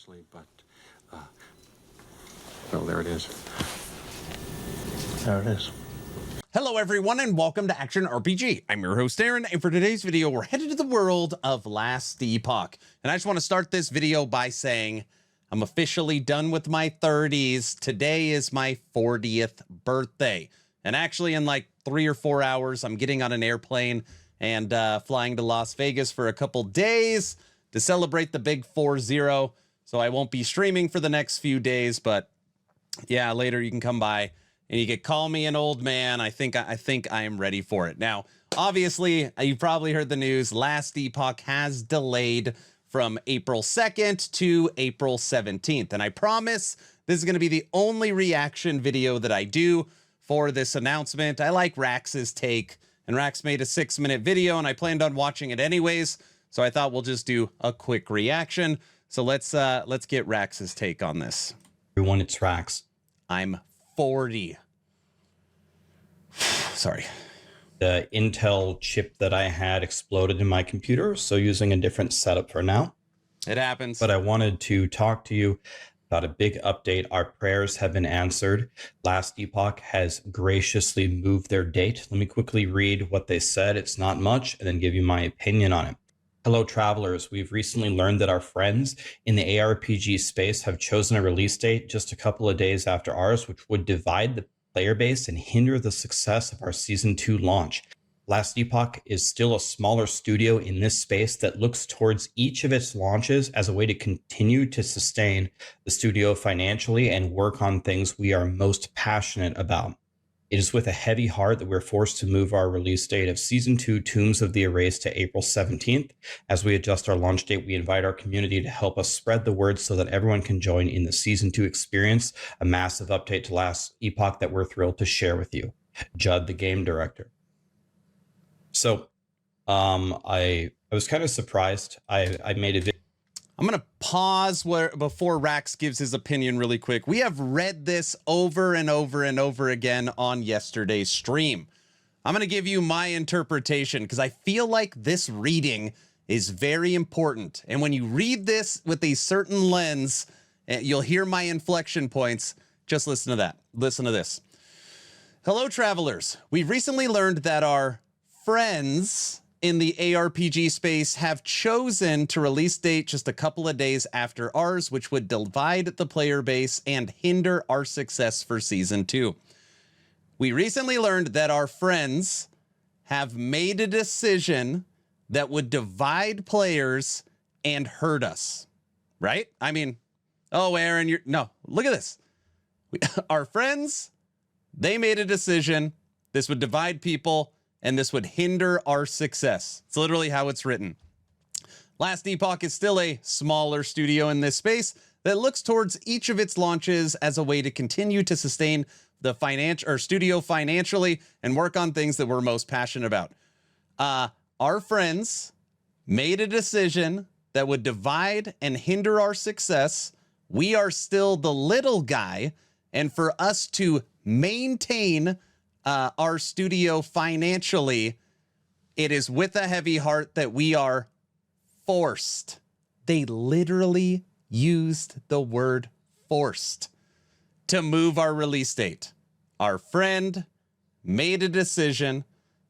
obviously, but, well, there it is. There it is. Hello everyone and welcome to Action RPG. I'm your host Aaron, and for today's video we're headed to the world of Last Epoch. And I just want to start this video by saying I'm officially done with my 30s. Today is my 40th birthday. And actually in like 3 or 4 hours I'm getting on an airplane and flying to Las Vegas for a couple days to celebrate the big 4-0. So I won't be streaming for the next few days, but yeah, later you can come by and you could call me an old man. I think I am ready for it. Now, obviously, you probably heard the news. Last Epoch has delayed from April 2nd to April 17th. And I promise this is going to be the only reaction video that I do for this announcement. I like Raxx's take, and Raxx made a 6-minute video, and I planned on watching it anyways. So I thought we'll just do a quick reaction. So let's get Raxx's take on this. Everyone, it's Raxx. I'm 40. Sorry. The Intel chip that I had exploded in my computer, so using a different setup for now. It happens. But I wanted to talk to you about a big update. Our prayers have been answered. Last Epoch has graciously moved their date. Let me quickly read what they said. It's not much, and then give you my opinion on it. Hello, travelers. We've recently learned that our friends in the ARPG space have chosen a release date just a couple of days after ours, which would divide the player base and hinder the success of our Season 2 launch. Last Epoch is still a smaller studio in this space that looks towards each of its launches as a way to continue to sustain the studio financially and work on things we are most passionate about. It is with a heavy heart that we're forced to move our release date of Season 2 Tombs of the Erased to April 17th. As we adjust our launch date, we invite our community to help us spread the word so that everyone can join in the Season 2 experience, a massive update to Last Epoch that we're thrilled to share with you. Judd, the game director. So I was kind of surprised. I made a video. I'm going to pause before Raxx gives his opinion really quick. We have read this over and over and over again on yesterday's stream. I'm going to give you my interpretation because I feel like this reading is very important. And when you read this with a certain lens, you'll hear my inflection points. Just listen to that. Listen to this. Hello, travelers. We've recently learned that our friends in the ARPG space have chosen to release date just a couple of days after ours, which would divide the player base and hinder our success for Season 2. We recently learned that our friends have made a decision that would divide players and hurt us, right? I mean, oh, Aaron, no, look at this. Our friends, they made a decision. This would divide people and this would hinder our success. It's literally how it's written. Last Epoch is still a smaller studio in this space that looks towards each of its launches as a way to continue to sustain the studio financially and work on things that we're most passionate about. Our friends made a decision that would divide and hinder our success. We are still the little guy, and for us to maintain our studio financially, it is with a heavy heart that we are forced. They literally used the word forced to move our release date. Our friend made a decision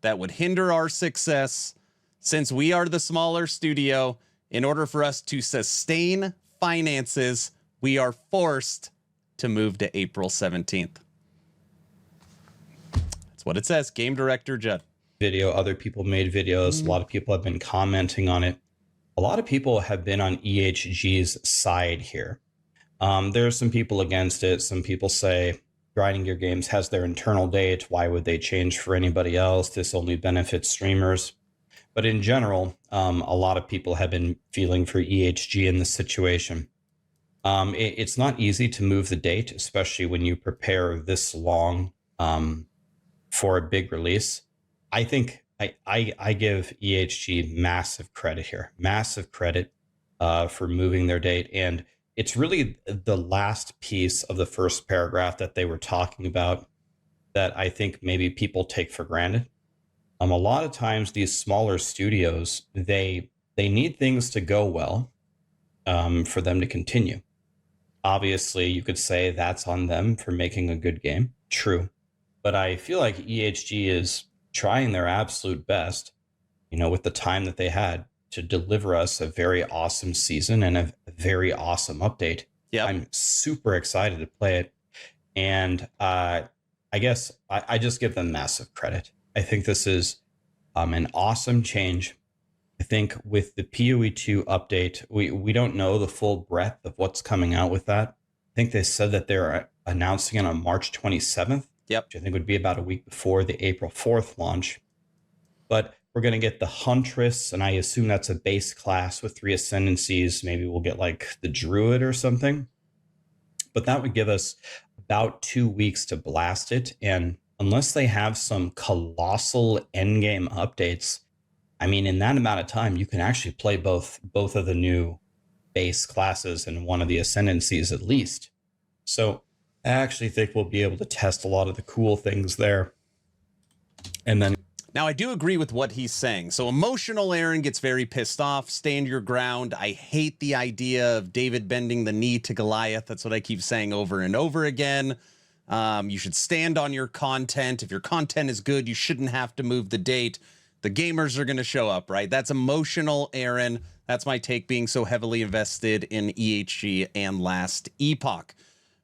that would hinder our success. Since we are the smaller studio, in order for us to sustain finances, we are forced to move to April 17th. What it says. Game director Judd. Video. Other people made videos. A lot of people have been commenting on it. A lot of people have been on EHG's side here. There are some people against it. Some people say Grinding Gear Games has their internal date. Why would they change for anybody else? This only benefits streamers. But in general, a lot of people have been feeling for EHG in this situation. It's not easy to move the date, especially when you prepare this long for a big release. I think I give EHG massive credit here, massive credit for moving their date. And it's really the last piece of the first paragraph that they were talking about that I think maybe people take for granted. A lot of times these smaller studios, they need things to go well. for them to continue. Obviously, you could say that's on them for making a good game. True. But I feel like EHG is trying their absolute best, with the time that they had to deliver us a very awesome season and a very awesome update. Yep. I'm super excited to play it. And I guess I just give them massive credit. I think this is an awesome change. I think with the PoE2 update, we don't know the full breadth of what's coming out with that. I think they said that they're announcing it on March 27th, Yep. which I think would be about a week before the April 4th launch. But we're going to get the Huntress, and I assume that's a base class with 3 ascendancies. Maybe we'll get like the Druid or something. But that would give us about 2 weeks to blast it. And unless they have some colossal endgame updates, I mean, in that amount of time, you can actually play both of the new base classes and one of the ascendancies at least. So I actually think we'll be able to test a lot of the cool things there. And then now, I do agree with what he's saying. So emotional Aaron gets very pissed off. Stand your ground. I hate the idea of David bending the knee to Goliath. That's what I keep saying over and over again. You should stand on your content. If your content is good, you shouldn't have to move the date. The gamers are going to show up, right? That's emotional Aaron. That's my take, being so heavily invested in EHG and Last Epoch.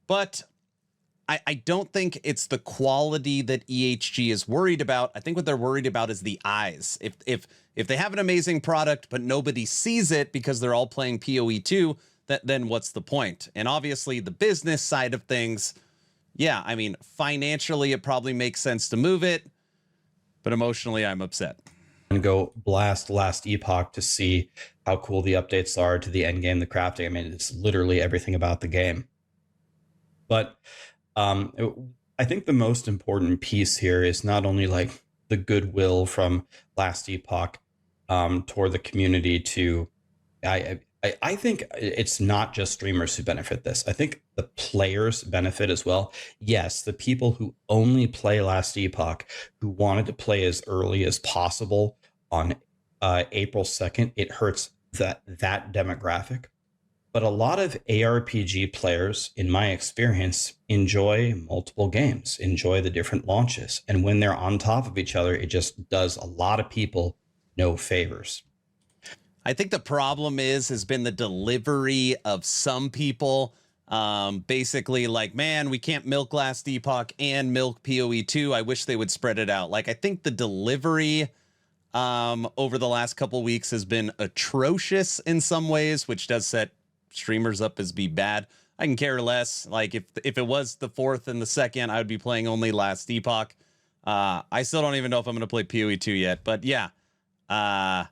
But I don't think it's the quality that EHG is worried about. I think what they're worried about is the eyes. If they have an amazing product, but nobody sees it because they're all playing PoE2, then what's the point? And obviously the business side of things, yeah, I mean, financially, it probably makes sense to move it, but emotionally, I'm upset. And go blast Last Epoch to see how cool the updates are to the end game, the crafting. I mean, it's literally everything about the game. But I think the most important piece here is not only like the goodwill from Last Epoch toward the community to, I think it's not just streamers who benefit this. I think the players benefit as well. Yes, the people who only play Last Epoch, who wanted to play as early as possible on April 2nd, it hurts that demographic. But a lot of ARPG players, in my experience, enjoy multiple games, enjoy the different launches. And when they're on top of each other, it just does a lot of people no favors. I think the problem has been the delivery of some people. Basically like, man, we can't milk Last Epoch and milk PoE2. I wish they would spread it out. Like, I think the delivery over the last couple weeks has been atrocious in some ways, which does set streamers up as be bad. I can care less. Like, if it was the 4th and the 2nd, I would be playing only Last Epoch. I still don't even know if I'm going to play PoE2 yet, but yeah. I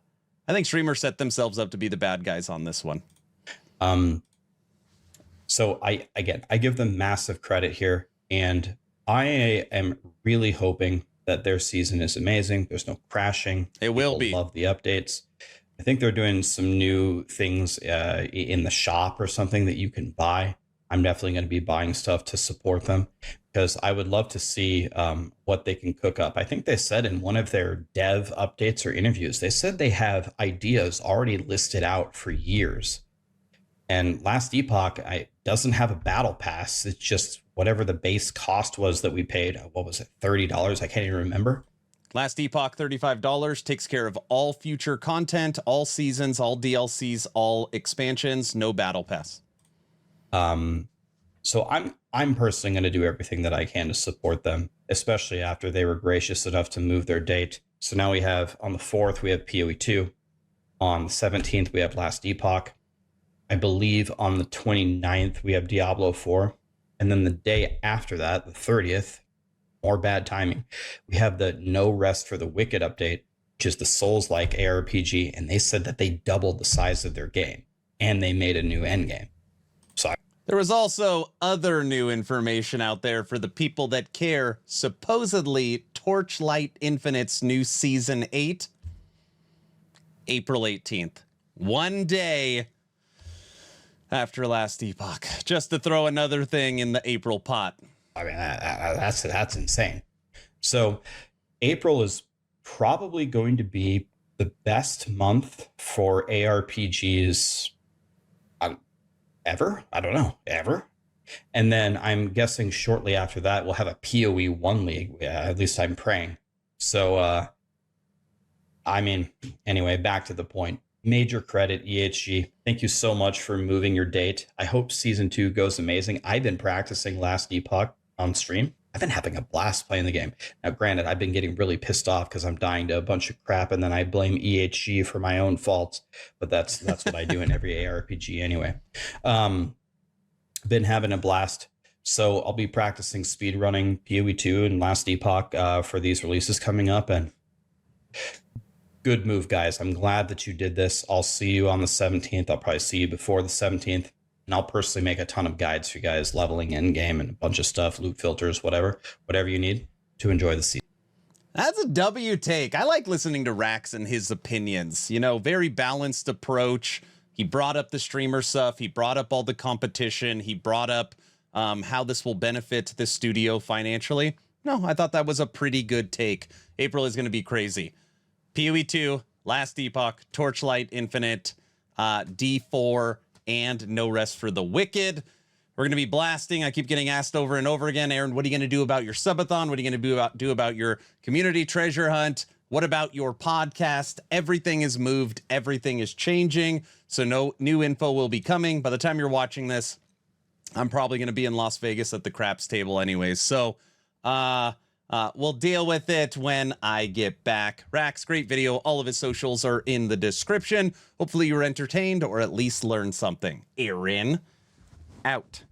think streamers set themselves up to be the bad guys on this one. So I give them massive credit here, and I am really hoping that their season is amazing. There's no crashing. It will be. Love the updates. I think they're doing some new things in the shop or something that you can buy. I'm definitely going to be buying stuff to support them because I would love to see what they can cook up. I think they said in one of their dev updates or interviews, they said they have ideas already listed out for years. And Last Epoch doesn't have a battle pass. It's just whatever the base cost was that we paid. What was it? $30? I can't even remember. Last Epoch, $35, takes care of all future content, all seasons, all DLCs, all expansions, no battle pass. So I'm personally going to do everything that I can to support them, especially after they were gracious enough to move their date. So now we have on the 4th, we have PoE2. On the 17th, we have Last Epoch. I believe on the 29th, we have Diablo 4. And then the day after that, the 30th, more bad timing, we have the No Rest for the Wicked update, which is the Souls-like ARPG. And they said that they doubled the size of their game and they made a new endgame. So there was also other new information out there for the people that care. Supposedly, Torchlight Infinite's new Season 8, April 18th. One day after Last Epoch. Just to throw another thing in the April pot. I mean, that's insane. So April is probably going to be the best month for ARPGs Ever? I don't know. Ever? And then I'm guessing shortly after that, we'll have a PoE 1 league. At least I'm praying. So, I mean, anyway, back to the point. Major credit, EHG. Thank you so much for moving your date. I hope season 2 goes amazing. I've been practicing Last Epoch on stream. I've been having a blast playing the game. Now, granted, I've been getting really pissed off because I'm dying to a bunch of crap, and then I blame EHG for my own faults. But that's what I do in every ARPG anyway. Been having a blast. So I'll be practicing speedrunning PoE 2 and Last Epoch for these releases coming up. And good move, guys. I'm glad that you did this. I'll see you on the 17th. I'll probably see you before the 17th. And I'll personally make a ton of guides for you guys, leveling in game and a bunch of stuff, loot filters, whatever you need to enjoy the season. That's a W take. I like listening to Raxx and his opinions. You know, very balanced approach. He brought up the streamer stuff. He brought up all the competition. He brought up how this will benefit the studio financially. No, I thought that was a pretty good take. April is going to be crazy. PoE 2, Last Epoch, Torchlight Infinite, D4, and No Rest for the Wicked. We're going to be blasting. I keep getting asked over and over again, Aaron, what are you going to do about your subathon? What are you going to do about your community treasure hunt? What about your podcast? Everything is moved. Everything is changing. So no new info will be coming. By the time you're watching this, I'm probably going to be in Las Vegas at the craps table anyways. So we'll deal with it when I get back. Raxx, great video. All of his socials are in the description. Hopefully you were entertained or at least learned something. Aaron, out.